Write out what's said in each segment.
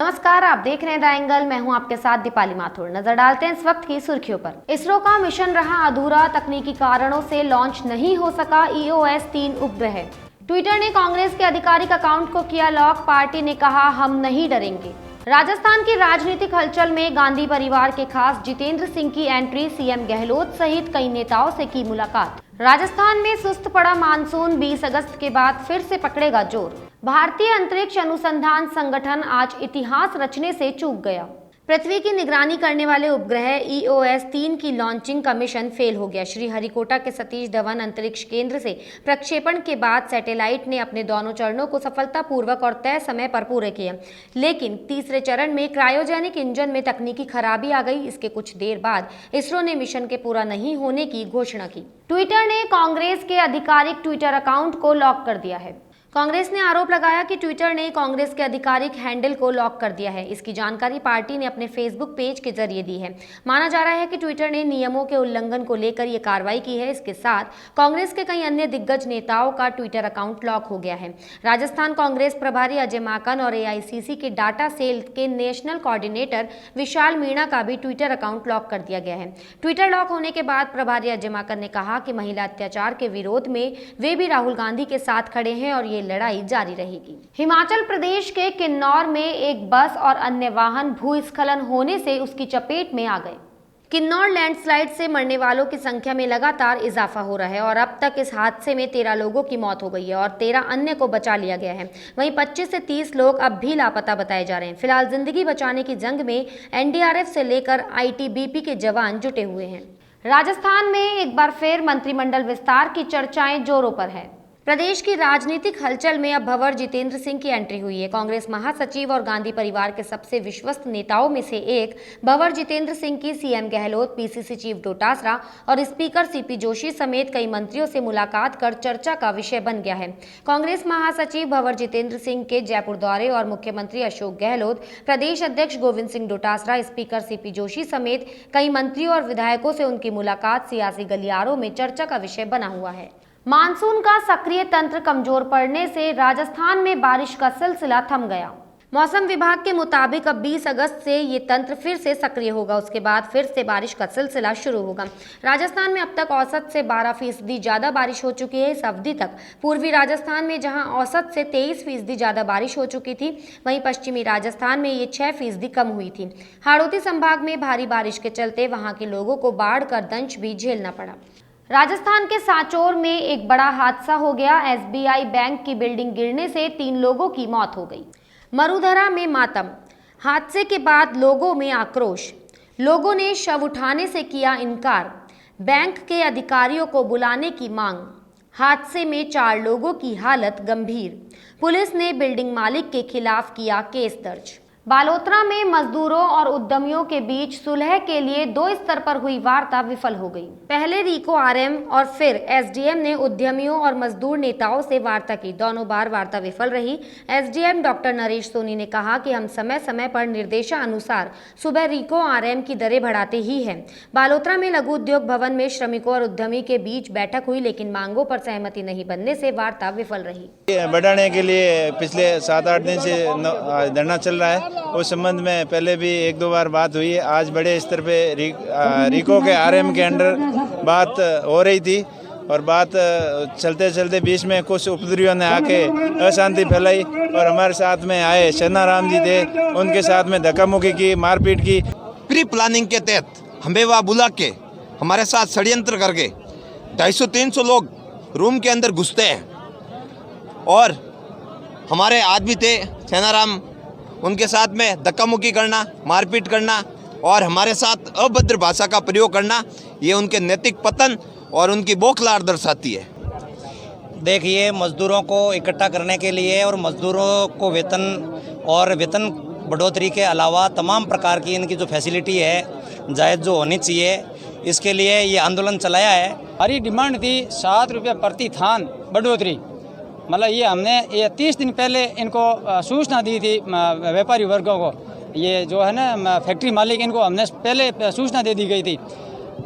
नमस्कार, आप देख रहे हैं द एंगल। मैं हूं आपके साथ दीपाली माथुर। नजर डालते हैं इस वक्त की सुर्खियों पर। इसरो का मिशन रहा अधूरा, तकनीकी कारणों से लॉन्च नहीं हो सका EOS 3 उपग्रह। ट्विटर ने कांग्रेस के आधिकारिक अकाउंट को किया लॉक, पार्टी ने कहा हम नहीं डरेंगे। राजस्थान की राजनीतिक हलचल में गांधी परिवार के खास जितेंद्र सिंह की एंट्री, सीएम गहलोत सहित कई नेताओं से की मुलाकात। राजस्थान में सुस्त पड़ा मानसून, 20 अगस्त के बाद फिर से पकड़ेगा जोर। भारतीय अंतरिक्ष अनुसंधान संगठन आज इतिहास रचने से चूक गया। पृथ्वी की निगरानी करने वाले उपग्रह EOS 3 की लॉन्चिंग का मिशन फेल हो गया। श्रीहरिकोटा के सतीश धवन अंतरिक्ष केंद्र से प्रक्षेपण के बाद सैटेलाइट ने अपने दोनों चरणों को सफलतापूर्वक और तय समय पर पूरे किए, लेकिन तीसरे चरण में क्रायोजेनिक इंजन में तकनीकी खराबी आ गई। इसके कुछ देर बाद इसरो ने मिशन के पूरा नहीं होने की घोषणा की। ट्विटर ने कांग्रेस के आधिकारिक ट्विटर अकाउंट को लॉक कर दिया है। कांग्रेस ने आरोप लगाया कि ट्विटर ने कांग्रेस के आधिकारिक हैंडल को लॉक कर दिया है। इसकी जानकारी पार्टी ने अपने फेसबुक पेज के जरिए दी है। माना जा रहा है कि ट्विटर ने नियमों के उल्लंघन को लेकर ये कार्रवाई की है। इसके साथ कांग्रेस के कई अन्य दिग्गज नेताओं का ट्विटर अकाउंट लॉक हो गया है। राजस्थान कांग्रेस प्रभारी अजय माकन और AICC के डाटा सेल के नेशनल कोऑर्डिनेटर विशाल मीणा का भी ट्विटर अकाउंट लॉक कर दिया गया है। ट्विटर लॉक होने के बाद प्रभारी अजय माकन ने कहा कि महिला अत्याचार के विरोध में वे भी राहुल गांधी के साथ खड़े हैं और ये लड़ाई जारी रहेगी। हिमाचल प्रदेश के किन्नौर में एक बस और अन्य वाहन भूस्खलन होने से उसकी चपेट में आ गए। किन्नौर लैंडस्लाइड से मरने वालों की संख्या में लगातार इजाफा हो रहा है और अब तक इस हादसे में 13 लोगों की मौत हो गई है और 13 अन्य को बचा लिया गया है। वहीं 25 से 30 लोग अब भी लापता बताए जा रहे हैं। फिलहाल जिंदगी बचाने की जंग में NDRF से लेकर ITBP के जवान जुटे हुए हैं। राजस्थान में एक बार फिर मंत्रिमंडल विस्तार की चर्चाएं जोरों पर है। प्रदेश की राजनीतिक हलचल में अब भंवर जितेंद्र सिंह की एंट्री हुई है। कांग्रेस महासचिव और गांधी परिवार के सबसे विश्वस्त नेताओं में से एक भंवर जितेंद्र सिंह की CM Gehlot, PCC chief Dotasra और स्पीकर CP जोशी समेत कई मंत्रियों से मुलाकात कर चर्चा का विषय बन गया है। कांग्रेस महासचिव भंवर जितेंद्र सिंह के जयपुर दौरे और मुख्यमंत्री अशोक गहलोत, प्रदेश अध्यक्ष गोविंद सिंह डोटासरा, स्पीकर CP जोशी समेत कई मंत्रियों और विधायकों से उनकी मुलाकात सियासी गलियारों में चर्चा का विषय बना हुआ है। मानसून का सक्रिय तंत्र कमजोर पड़ने से राजस्थान में बारिश का सिलसिला थम गया। मौसम विभाग के मुताबिक अब 20 अगस्त से ये तंत्र फिर से सक्रिय होगा। उसके बाद फिर से बारिश का सिलसिला शुरू होगा। राजस्थान में अब तक औसत से 12% ज्यादा बारिश हो चुकी है। इस अवधि तक पूर्वी राजस्थान में जहां औसत से 23% ज्यादा बारिश हो चुकी थी, वहीं पश्चिमी राजस्थान में ये 6% कम हुई थी। हाड़ौती संभाग में भारी बारिश के चलते वहां के लोगों को बाढ़ का दंश भी झेलना पड़ा। राजस्थान के सांचौर में एक बड़ा हादसा हो गया। SBI बैंक की बिल्डिंग गिरने से 3 लोगों की मौत हो गई। मरुधरा में मातम, हादसे के बाद लोगों में आक्रोश। लोगों ने शव उठाने से किया इनकार, बैंक के अधिकारियों को बुलाने की मांग। हादसे में 4 लोगों की हालत गंभीर। पुलिस ने बिल्डिंग मालिक के खिलाफ किया केस दर्ज। बालोतरा में मजदूरों और उद्यमियों के बीच सुलह के लिए 2 स्तर पर हुई वार्ता विफल हो गई। पहले RICO RM और फिर SDM ने उद्यमियों और मजदूर नेताओं से वार्ता की। दोनों बार वार्ता विफल रही। SDM डॉक्टर नरेश सोनी ने कहा कि हम समय समय पर निर्देशानुसार सुबह RICO RM की दरें बढ़ाते ही हैं। बालोतरा में लघु उद्योग भवन में श्रमिकों और उद्यमी के बीच बैठक हुई, लेकिन मांगों पर सहमति नहीं बनने से वार्ता विफल रही। बढ़ाने के लिए पिछले 7-8 दिन से धरना चल रहा है। उस संबंध में पहले भी 1-2 बार बात हुई है। आज बड़े स्तर पे RICO के RM के अंडर बात हो रही थी और बात चलते चलते बीच में कुछ उपद्रवियों ने आके अशांति फैलाई और हमारे साथ में आए शनाराम जी थे, उनके साथ में धक्का मुक्की की, मारपीट की। प्री प्लानिंग के तहत हमें वहाँ बुला के हमारे साथ षड्यंत्र करके 250-300 लोग रूम के अंदर घुसते हैं और हमारे आदमी थे सेनाराम, उनके साथ में धक्का मुक्की करना, मारपीट करना और हमारे साथ अभद्र भाषा का प्रयोग करना, ये उनके नैतिक पतन और उनकी बौखलाहट दर्शाती है। देखिए, मजदूरों को इकट्ठा करने के लिए और मजदूरों को वेतन बढ़ोतरी के अलावा तमाम प्रकार की इनकी जो फैसिलिटी है जायज़ जो होनी चाहिए, इसके लिए ये आंदोलन चलाया है। हमारी डिमांड थी 7 रुपये प्रति थान बढ़ोतरी। मतलब ये हमने 30 दिन पहले इनको सूचना दी थी व्यापारी वर्गों को। ये जो है ना फैक्ट्री मालिक, इनको हमने पहले सूचना दे दी गई थी।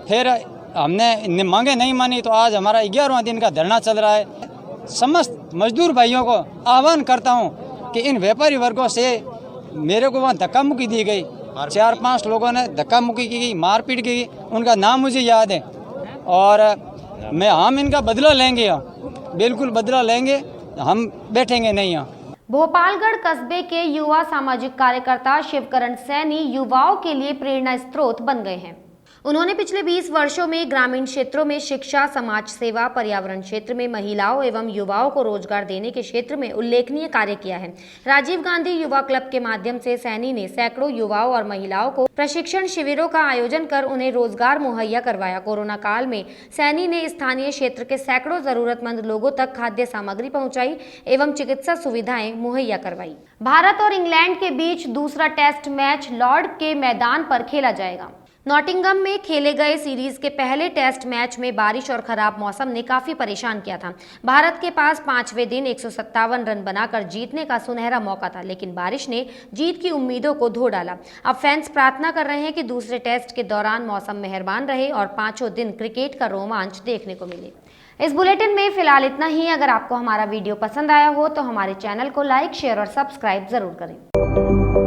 फिर हमने मांगे नहीं मानी, तो आज हमारा 11वां दिन का धरना चल रहा है। समस्त मजदूर भाइयों को आह्वान करता हूँ कि इन व्यापारी वर्गों से मेरे को वहाँ धक्का मुक्की दी गई, 4-5 लोगों ने धक्का मुक्की की गई, मारपीट की गई, उनका नाम मुझे याद है। और हम इनका बदला लेंगे, बिल्कुल बदला लेंगे, हम बैठेंगे नहीं यहाँ। भोपालगढ़ कस्बे के युवा सामाजिक कार्यकर्ता शिवकरण सैनी युवाओं के लिए प्रेरणा स्रोत बन गए हैं। उन्होंने पिछले 20 वर्षों में ग्रामीण क्षेत्रों में शिक्षा, समाज सेवा, पर्यावरण क्षेत्र में महिलाओं एवं युवाओं को रोजगार देने के क्षेत्र में उल्लेखनीय कार्य किया है। राजीव गांधी युवा क्लब के माध्यम से सैनी ने सैकड़ों युवाओं और महिलाओं को प्रशिक्षण शिविरों का आयोजन कर उन्हें रोजगार मुहैया करवाया। कोरोना काल में सैनी ने स्थानीय क्षेत्र के सैकड़ों जरूरतमंद लोगों तक खाद्य सामग्री पहुंचाई एवं चिकित्सा सुविधाएं मुहैया करवाई। भारत और इंग्लैंड के बीच दूसरा टेस्ट मैच लॉर्ड के मैदान पर खेला जाएगा। नॉटिंगम में खेले गए सीरीज के पहले टेस्ट मैच में बारिश और खराब मौसम ने काफी परेशान किया था। भारत के पास 5वें दिन 157 रन बनाकर जीतने का सुनहरा मौका था, लेकिन बारिश ने जीत की उम्मीदों को धो डाला। अब फैंस प्रार्थना कर रहे हैं कि दूसरे टेस्ट के दौरान मौसम मेहरबान रहे और 5 दिन क्रिकेट का रोमांच देखने को मिले। इस बुलेटिन में फिलहाल इतना ही। अगर आपको हमारा वीडियो पसंद आया हो तो हमारे चैनल को लाइक, शेयर और सब्सक्राइब जरूर करें।